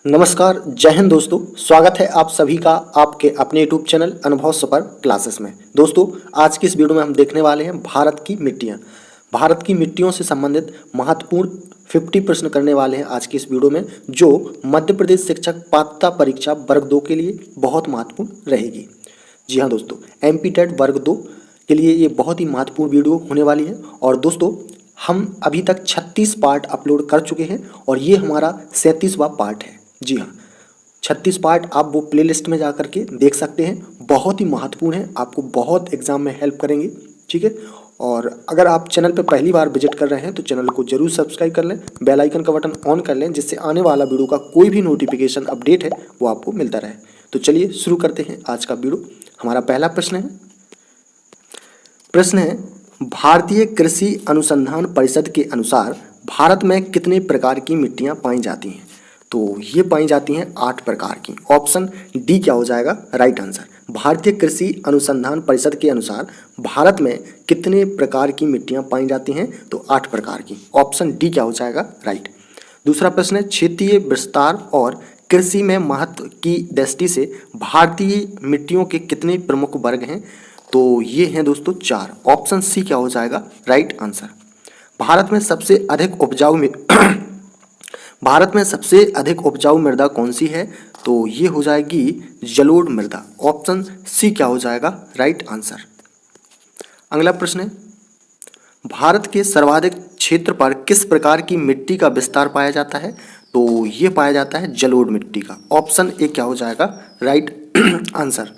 नमस्कार, जय हिंद दोस्तों। स्वागत है आप सभी का आपके अपने यूट्यूब चैनल अनुभव सुपर क्लासेस में। दोस्तों, आज की इस वीडियो में हम देखने वाले हैं भारत की मिट्टियाँ। भारत की मिट्टियों से संबंधित महत्वपूर्ण 50 प्रश्न करने वाले हैं आज की इस वीडियो में, जो मध्य प्रदेश शिक्षक पात्रता परीक्षा वर्ग 2 के लिए बहुत महत्वपूर्ण रहेगी। जी हाँ दोस्तों, एमपी टेट वर्ग 2 के लिए ये बहुत ही महत्वपूर्ण वीडियो होने वाली है। और दोस्तों, हम अभी तक 36 पार्ट अपलोड कर चुके हैं और ये हमारा 37वां पार्ट है। जी हाँ, 36 पार्ट आप वो प्लेलिस्ट में जा करके देख सकते हैं। बहुत ही महत्वपूर्ण है, आपको बहुत एग्जाम में हेल्प करेंगे। ठीक है, और अगर आप चैनल पर पहली बार विजिट कर रहे हैं तो चैनल को जरूर सब्सक्राइब कर लें, बेल आइकन का बटन ऑन कर लें, जिससे आने वाला वीडियो का कोई भी नोटिफिकेशन अपडेट है वो आपको मिलता रहे। तो चलिए शुरू करते हैं आज का वीडियो। हमारा पहला प्रश्न है भारतीय कृषि अनुसंधान परिषद के अनुसार भारत में कितने प्रकार की मिट्टियाँ पाई जाती हैं? तो ये पाई जाती हैं 8 प्रकार की। ऑप्शन डी क्या हो जाएगा राइट आंसर। भारतीय कृषि अनुसंधान परिषद के अनुसार भारत में कितने प्रकार की मिट्टियाँ पाई जाती हैं? तो 8 प्रकार की। ऑप्शन डी क्या हो जाएगा राइट। दूसरा प्रश्न है क्षेत्रीय विस्तार और कृषि में महत्व की दृष्टि से भारतीय मिट्टियों के कितने प्रमुख वर्ग हैं? तो ये हैं दोस्तों 4। ऑप्शन सी क्या हो जाएगा राइट आंसर। भारत में सबसे अधिक उपजाऊ भारत में सबसे अधिक उपजाऊ मृदा कौन सी है? तो ये हो जाएगी जलोढ़ मृदा। ऑप्शन सी क्या हो जाएगा राइट आंसर। अगला प्रश्न है भारत के सर्वाधिक क्षेत्र पर किस प्रकार की मिट्टी का विस्तार पाया जाता है? तो ये पाया जाता है जलोढ़ मिट्टी का। ऑप्शन ए क्या हो जाएगा राइट आंसर।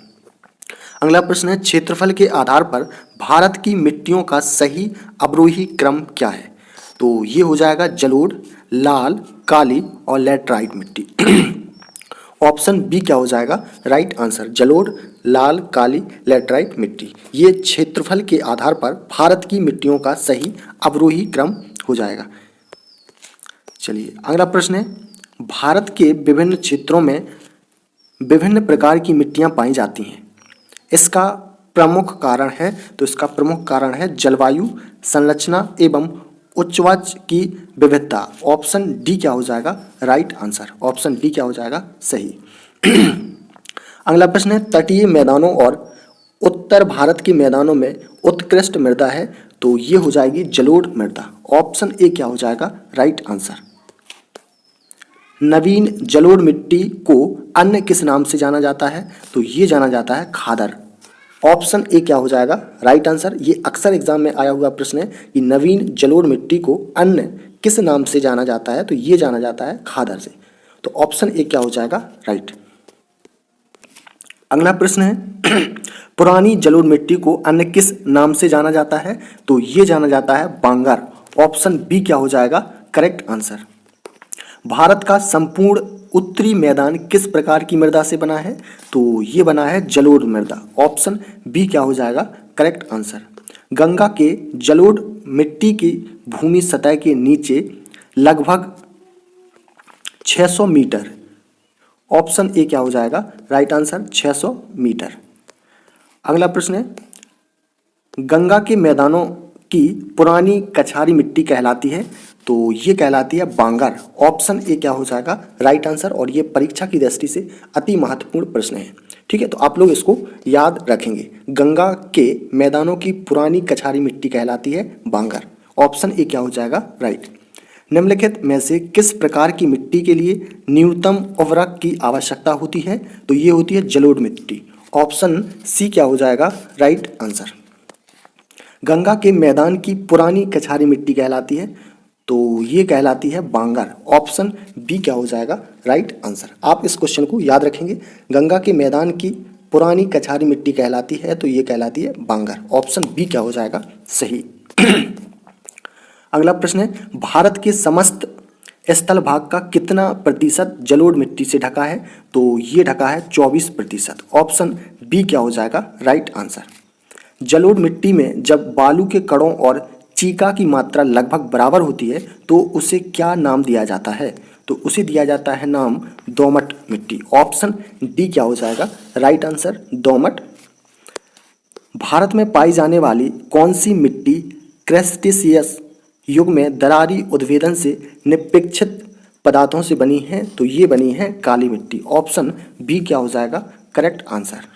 अगला प्रश्न है क्षेत्रफल के आधार पर भारत की मिट्टियों का सही अवरोही क्रम क्या है? तो ये हो जाएगा जलोढ़, लाल, काली और लैटराइट मिट्टी। ऑप्शन बी क्या हो जाएगा राइट आंसर। जलोढ़, लाल, काली, लैटराइट मिट्टी, ये क्षेत्रफल के आधार पर भारत की मिट्टियों का सही अवरोही क्रम हो जाएगा। चलिए अगला प्रश्न है भारत के विभिन्न क्षेत्रों में विभिन्न प्रकार की मिट्टियां पाई जाती हैं। इसका प्रमुख कारण है जलवायु, संरचना एवं उच्चवाच की विविधता। ऑप्शन डी क्या हो जाएगा राइट आंसर। ऑप्शन डी क्या हो जाएगा सही। अगला प्रश्न है तटीय मैदानों और उत्तर भारत के मैदानों में उत्कृष्ट मृदा है। तो ये हो जाएगी जलोढ़ मृदा। ऑप्शन ए क्या हो जाएगा राइट आंसर। नवीन जलोढ़ मिट्टी को अन्य किस नाम से जाना जाता है? तो ये जाना जाता है खादर। ऑप्शन ए क्या हो जाएगा राइट आंसर। ये अक्सर एग्जाम में आया हुआ प्रश्न है कि नवीन जलोढ़ मिट्टी को अन्य किस नाम से जाना जाता है? तो ये जाना जाता है खादर से। तो ऑप्शन ए क्या हो जाएगा राइट। अगला प्रश्न है पुरानी जलोढ़ मिट्टी को अन्य किस नाम से जाना जाता है? तो ये जाना जाता है बांगर। ऑप्शन बी क्या हो जाएगा करेक्ट आंसर। भारत का संपूर्ण उत्तरी मैदान किस प्रकार की मृदा से बना है? तो ये बना है जलोढ़ मृदा। ऑप्शन बी क्या हो जाएगा करेक्ट आंसर। गंगा के जलोढ़ मिट्टी की भूमि सतह के नीचे लगभग 600 मीटर। ऑप्शन ए क्या हो जाएगा राइट आंसर 600 मीटर। अगला प्रश्न है गंगा के मैदानों की पुरानी कछारी मिट्टी कहलाती है। तो ये कहलाती है बांगर। ऑप्शन ए क्या हो जाएगा राइट आंसर। और ये परीक्षा की दृष्टि से अति महत्वपूर्ण प्रश्न है। ठीक है, तो आप लोग इसको याद रखेंगे। गंगा के मैदानों की पुरानी कछारी मिट्टी कहलाती है बांगर। ऑप्शन ए क्या हो जाएगा राइट। निम्नलिखित में से किस प्रकार की मिट्टी के लिए न्यूनतम उर्वरक की आवश्यकता होती है? तो ये होती है जलोढ़ मिट्टी। ऑप्शन सी क्या हो जाएगा राइट आंसर। गंगा के मैदान की पुरानी कछारी मिट्टी कहलाती है। तो ये कहलाती है बांगर। ऑप्शन बी क्या हो जाएगा राइट आंसर। आप इस क्वेश्चन को याद रखेंगे। गंगा के मैदान की पुरानी कछारी मिट्टी कहलाती है तो ये कहलाती है बांगर। ऑप्शन बी क्या हो जाएगा सही। अगला प्रश्न है भारत के समस्त स्थल भाग का कितना प्रतिशत जलोढ़ मिट्टी से ढका है? तो ये ढका है 24%। ऑप्शन बी क्या हो जाएगा राइट आंसर। जलोढ़ मिट्टी में जब बालू के कणों और चीका की मात्रा लगभग बराबर होती है तो उसे क्या नाम दिया जाता है? तो उसे दिया जाता है नाम दोमट मिट्टी। ऑप्शन डी क्या हो जाएगा राइट आंसर दोमट। भारत में पाई जाने वाली कौन सी मिट्टी क्रेस्टेशियस युग में दरारी उद्भेदन से निपेक्षित पदार्थों से बनी है, तो ये बनी है काली मिट्टी। ऑप्शन बी क्या हो जाएगा करेक्ट आंसर।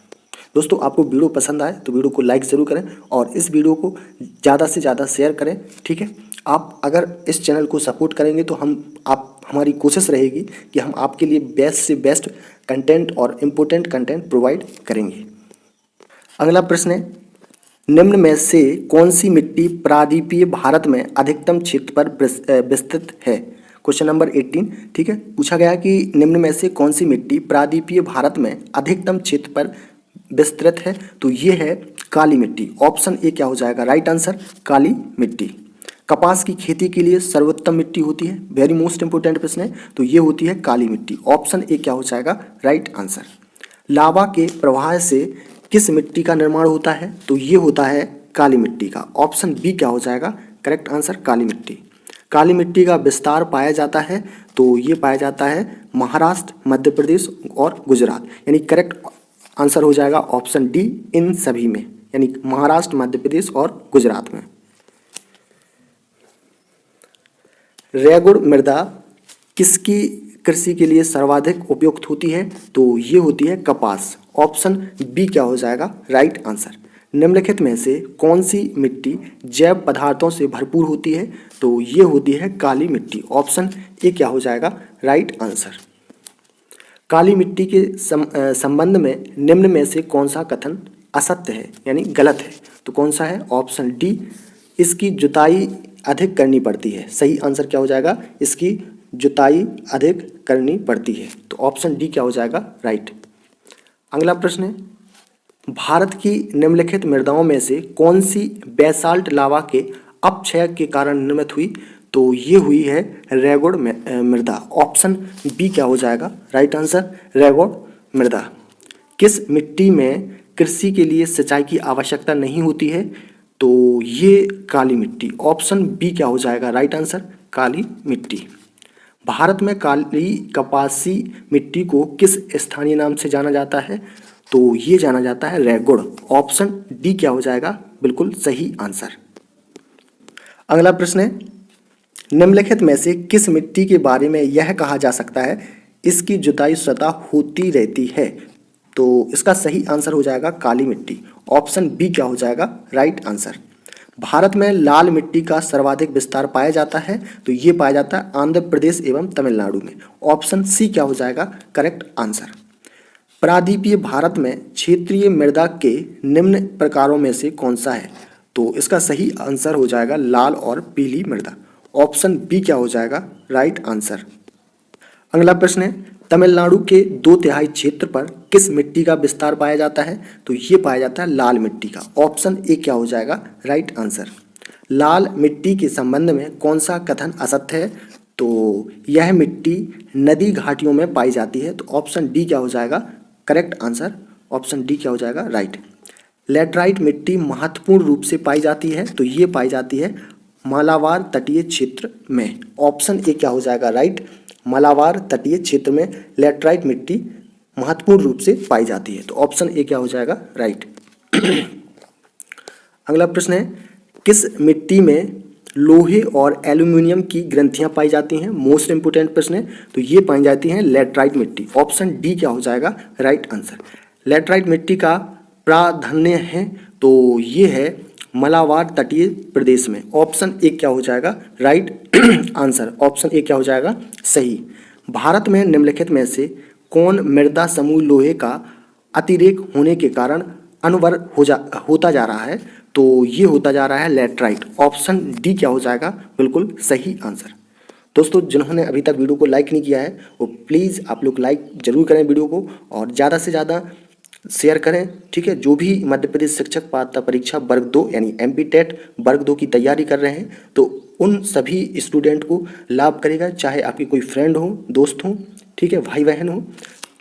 दोस्तों आपको वीडियो पसंद आए तो वीडियो को लाइक ज़रूर करें और इस वीडियो को ज़्यादा से ज़्यादा शेयर करें, ठीक है। आप अगर इस चैनल को सपोर्ट करेंगे तो हमारी कोशिश रहेगी कि हम आपके लिए बेस्ट से बेस्ट कंटेंट और इम्पोर्टेंट कंटेंट प्रोवाइड करेंगे। अगला प्रश्न है, निम्न में से कौन सी मिट्टी प्रायद्वीपीय भारत में अधिकतम क्षेत्र पर विस्तृत है। क्वेश्चन नंबर 18, ठीक है। पूछा गया कि निम्न में से कौन सी मिट्टी प्रायद्वीपीय भारत में अधिकतम क्षेत्र पर विस्तृत है, तो ये है काली मिट्टी। ऑप्शन ए क्या हो जाएगा राइट आंसर काली मिट्टी। कपास की खेती के लिए सर्वोत्तम मिट्टी होती है, वेरी मोस्ट इंपोर्टेंट प्रश्न है, तो ये होती है काली मिट्टी। ऑप्शन ए क्या हो जाएगा राइट आंसर। लावा के प्रवाह से किस मिट्टी का निर्माण होता है, तो ये होता है काली मिट्टी का। ऑप्शन बी क्या हो जाएगा करेक्ट आंसर काली मिट्टी। काली मिट्टी का विस्तार पाया जाता है, तो ये पाया जाता है महाराष्ट्र, मध्य प्रदेश और गुजरात, यानी करेक्ट आंसर हो जाएगा ऑप्शन डी इन सभी में, यानी महाराष्ट्र, मध्य प्रदेश और गुजरात में। रेगुड़ मृदा किसकी कृषि के लिए सर्वाधिक उपयुक्त होती है, तो ये होती है कपास। ऑप्शन बी क्या हो जाएगा राइट आंसर। निम्नलिखित में से कौन सी मिट्टी जैव पदार्थों से भरपूर होती है, तो ये होती है काली मिट्टी। ऑप्शन ए क्या हो जाएगा राइट आंसर। काली मिट्टी के संबंध में निम्न में से कौन सा कथन असत्य है यानी गलत है, तो कौन सा है ऑप्शन डी इसकी जुताई अधिक करनी पड़ती है। सही आंसर क्या हो जाएगा इसकी जुताई अधिक करनी पड़ती है, तो ऑप्शन डी क्या हो जाएगा राइट। अगला प्रश्न है, भारत की निम्नलिखित मृदाओं में से कौन सी बेसाल्ट लावा के अपक्षय के कारण निर्मित हुई, तो ये हुई है रेगुड़ मृदा। ऑप्शन बी क्या हो जाएगा राइट आंसर रेगुड़ मृदा। किस मिट्टी में कृषि के लिए सिंचाई की आवश्यकता नहीं होती है, तो ये काली मिट्टी। ऑप्शन बी क्या हो जाएगा राइट आंसर काली मिट्टी। भारत में काली कपासी मिट्टी को किस स्थानीय नाम से जाना जाता है, तो ये जाना जाता है रेगुड़। ऑप्शन डी क्या हो जाएगा बिल्कुल सही आंसर। अगला प्रश्न है, निम्नलिखित में से किस मिट्टी के बारे में यह कहा जा सकता है इसकी जुताई स्वतः होती रहती है, तो इसका सही आंसर हो जाएगा काली मिट्टी। ऑप्शन बी क्या हो जाएगा राइट आंसर। भारत में लाल मिट्टी का सर्वाधिक विस्तार पाया जाता है, तो ये पाया जाता है आंध्र प्रदेश एवं तमिलनाडु में। ऑप्शन सी क्या हो जाएगा करेक्ट आंसर। प्रायद्वीपीय भारत में क्षेत्रीय मृदा के निम्न प्रकारों में से कौन सा है, तो इसका सही आंसर हो जाएगा लाल और पीली मृदा। ऑप्शन बी क्या हो जाएगा राइट आंसर। अगला प्रश्न है, तमिलनाडु के 2/3 क्षेत्र पर किस मिट्टी का विस्तार पाया जाता है, तो ये पाया जाता है लाल मिट्टी का। ऑप्शन ए क्या हो जाएगा राइट आंसर। लाल मिट्टी के संबंध में कौन सा कथन असत्य है, तो यह मिट्टी नदी घाटियों में पाई जाती है, तो ऑप्शन डी क्या हो जाएगा करेक्ट आंसर। ऑप्शन डी क्या हो जाएगा राइट। लैटराइट मिट्टी महत्वपूर्ण रूप से पाई जाती है, तो ये पाई जाती है मालाबार तटीय क्षेत्र में। ऑप्शन ए क्या हो जाएगा राइट। मालाबार तटीय क्षेत्र में लैटराइट मिट्टी महत्वपूर्ण रूप से पाई जाती है, तो ऑप्शन ए क्या हो जाएगा राइट। अगला प्रश्न है, किस मिट्टी में लोहे और एल्यूमिनियम की ग्रंथियां पाई जाती हैं, मोस्ट इंपोर्टेंट प्रश्न है, तो ये पाई जाती हैं लैटराइट मिट्टी। ऑप्शन डी क्या हो जाएगा राइट आंसर। लैटराइट मिट्टी का प्राधान्य है, तो ये है मालाबार तटीय प्रदेश में। ऑप्शन ए क्या हो जाएगा राइट आंसर। ऑप्शन ए क्या हो जाएगा सही। भारत में निम्नलिखित में से कौन मृदा समूह लोहे का अतिरेक होने के कारण अनवर होता जा रहा है, तो ये होता जा रहा है लैटराइट। ऑप्शन डी क्या हो जाएगा बिल्कुल सही आंसर। दोस्तों जिन्होंने अभी तक वीडियो को लाइक नहीं किया है वो प्लीज़ आप लोग लाइक जरूर करें वीडियो को और ज़्यादा से ज़्यादा शेयर करें, ठीक है। जो भी मध्य प्रदेश शिक्षक पात्रता परीक्षा वर्ग 2 यानी MP-TET वर्ग 2 की तैयारी कर रहे हैं, तो उन सभी स्टूडेंट को लाभ करेगा, चाहे आपके कोई फ्रेंड हो, दोस्त हो, ठीक है, भाई बहन हो,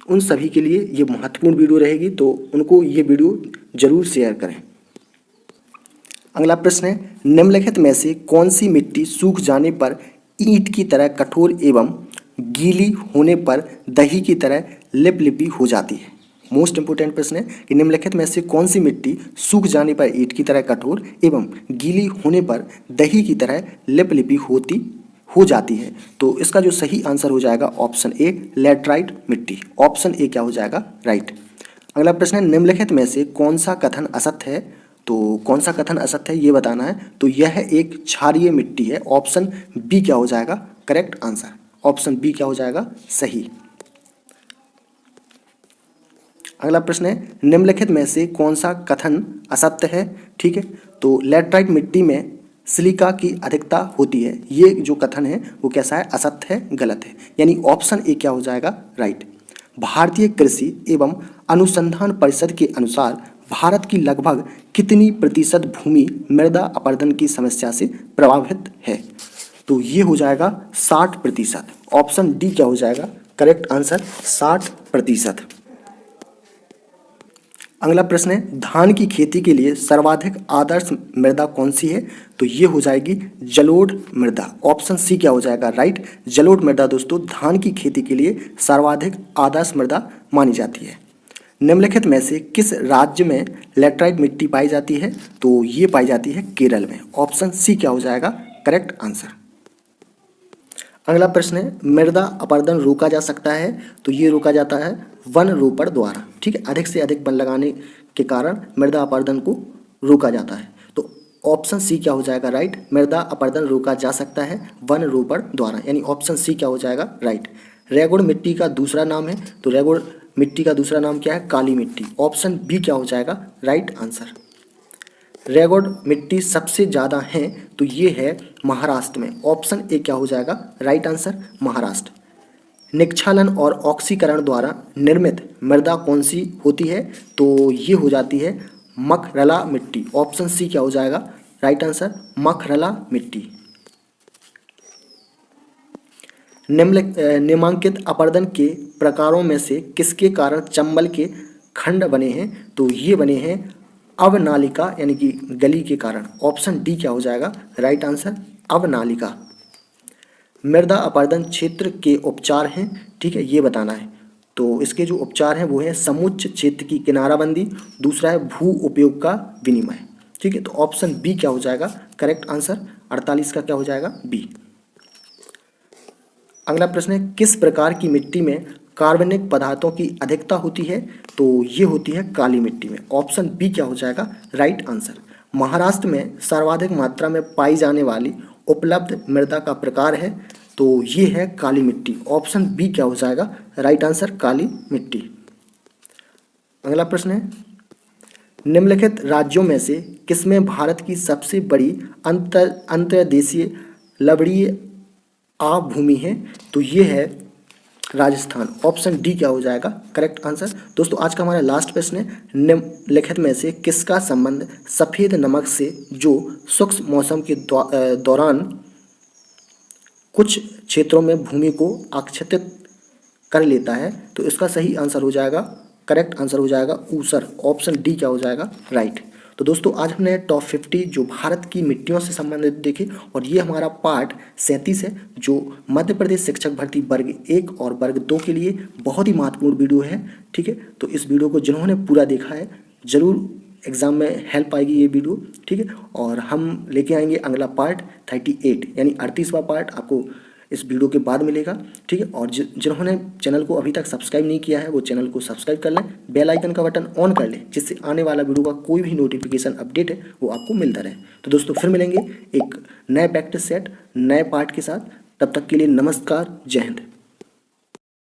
उन सभी के लिए ये महत्वपूर्ण वीडियो रहेगी, तो उनको ये वीडियो जरूर शेयर करें। अगला प्रश्न है, निम्नलिखित में से कौन सी मिट्टी सूख जाने पर ईंट की तरह कठोर एवं गीली होने पर दही की तरह लिपलिपी हो जाती है। मोस्ट इंपोर्टेंट प्रश्न है कि निम्नलिखित में से कौन सी मिट्टी सूख जाने पर ईंट की तरह कठोर एवं गीली होने पर दही की तरह लिपलिपी होती हो जाती है। तो इसका जो सही आंसर हो जाएगा ऑप्शन ए लैटराइट मिट्टी। ऑप्शन ए क्या हो जाएगा राइट। अगला प्रश्न है निम्नलिखित में से कौन सा कथन असत्य है। तो कौन सा कथन असत्य है ये बताना है। तो यह एक क्षारीय मिट्टी है। ऑप्शन बी क्या हो जाएगा करेक्ट आंसर। ऑप्शन बी क्या हो जाएगा सही। अगला प्रश्न है निम्नलिखित में से कौन सा कथन असत्य है। ठीक है, तो लैटराइट मिट्टी में सिलिका की अधिकता होती है। ये जो कथन है वो कैसा है असत्य है गलत है। यानी ऑप्शन ए क्या हो जाएगा राइट। भारतीय कृषि एवं अनुसंधान परिषद के अनुसार भारत की लगभग कितनी प्रतिशत भूमि मृदा अपरदन की समस्या से प्रभावित है। तो ये हो जाएगा 60%। ऑप्शन डी क्या हो जाएगा करेक्ट आंसर 60%। अगला प्रश्न है धान की खेती के लिए सर्वाधिक आदर्श मृदा कौन सी है। तो ये हो जाएगी जलोढ़ मृदा। ऑप्शन सी क्या हो जाएगा राइट। जलोढ़ मृदा दोस्तों धान की खेती के लिए सर्वाधिक आदर्श मृदा मानी जाती है। निम्नलिखित में से किस राज्य में लैटराइट मिट्टी पाई जाती है। तो ये पाई जाती है केरल में। ऑप्शन सी क्या हो जाएगा करेक्ट आंसर। अगला प्रश्न है मृदा अपरदन रोका जा सकता है। तो ये रोका जाता है वन रोपण द्वारा। ठीक है, अधिक से अधिक वन लगाने के कारण मृदा अपरदन को रोका जाता है। तो ऑप्शन सी क्या हो जाएगा राइट। मृदा अपरदन रोका जा सकता है वन रोपण द्वारा। यानी ऑप्शन सी क्या हो जाएगा राइट। रेगुड़ मिट्टी का दूसरा नाम है। तो रेगुड़ मिट्टी का दूसरा नाम क्या है काली मिट्टी। ऑप्शन बी क्या हो जाएगा राइट आंसर। रेगुड़ मिट्टी सबसे ज़्यादा है तो ये है महाराष्ट्र में। ऑप्शन ए क्या हो जाएगा राइट आंसर महाराष्ट्र। निक्षालन और ऑक्सीकरण द्वारा निर्मित मृदा कौन सी होती है। तो ये हो जाती है मखरला मिट्टी। ऑप्शन सी क्या हो जाएगा राइट आंसर मखरला मिट्टी। निम्नलिखित अपरदन के प्रकारों में से किसके कारण चंबल के खंड बने हैं। तो ये बने हैं अवनालिका यानी कि गली के कारण। ऑप्शन डी क्या हो जाएगा राइट आंसर अवनालिका। मृदा अपरदन क्षेत्र के उपचार हैं। ठीक है, ये बताना है। तो इसके जो उपचार हैं वो है समुच्च क्षेत्र की किनाराबंदी, दूसरा है भू उपयोग का विनिमय। ठीक है, तो ऑप्शन बी क्या हो जाएगा करेक्ट आंसर 48 का क्या हो जाएगा बी। अगला प्रश्न है किस प्रकार की मिट्टी में कार्बनिक पदार्थों की अधिकता होती है। तो ये होती है काली मिट्टी में। ऑप्शन बी क्या हो जाएगा राइट आंसर। महाराष्ट्र में सर्वाधिक मात्रा में पाई जाने वाली उपलब्ध मृदा का प्रकार है। तो ये है काली मिट्टी। ऑप्शन बी क्या हो जाएगा राइट आंसर काली मिट्टी। अगला प्रश्न है निम्नलिखित राज्यों में से किसमें भारत की सबसे बड़ी अंतर्देशीय लवणीय आभूमि है। तो ये है राजस्थान। ऑप्शन डी क्या हो जाएगा करेक्ट आंसर। दोस्तों आज का हमारा लास्ट प्रश्न है निम्नलिखित में से किसका संबंध सफ़ेद नमक से जो शुष्क मौसम के दौरान कुछ क्षेत्रों में भूमि को आच्छादित कर लेता है। तो इसका सही आंसर हो जाएगा करेक्ट आंसर हो जाएगा ऊसर। ऑप्शन डी क्या हो जाएगा राइट। तो दोस्तों आज हमने टॉप 50 जो भारत की मिट्टियों से संबंधित देखे और ये हमारा पार्ट 37 है जो मध्य प्रदेश शिक्षक भर्ती वर्ग 1 और वर्ग 2 के लिए बहुत ही महत्वपूर्ण वीडियो है। ठीक है, तो इस वीडियो को जिन्होंने पूरा देखा है ज़रूर एग्ज़ाम में हेल्प आएगी ये वीडियो। ठीक है, और हम लेके आएंगे अगला पार्ट 38 यानी 38वां पार्ट आपको इस वीडियो के बाद मिलेगा। ठीक है, और जिन्होंने चैनल को अभी तक सब्सक्राइब नहीं किया है वो चैनल को सब्सक्राइब कर लें, बेल आइकन का बटन ऑन कर लें जिससे आने वाला वीडियो का कोई भी नोटिफिकेशन अपडेट है वो आपको मिलता रहे। तो दोस्तों फिर मिलेंगे एक नए प्रैक्टिस सेट नए पार्ट के साथ। तब तक के लिए नमस्कार, जय हिंद।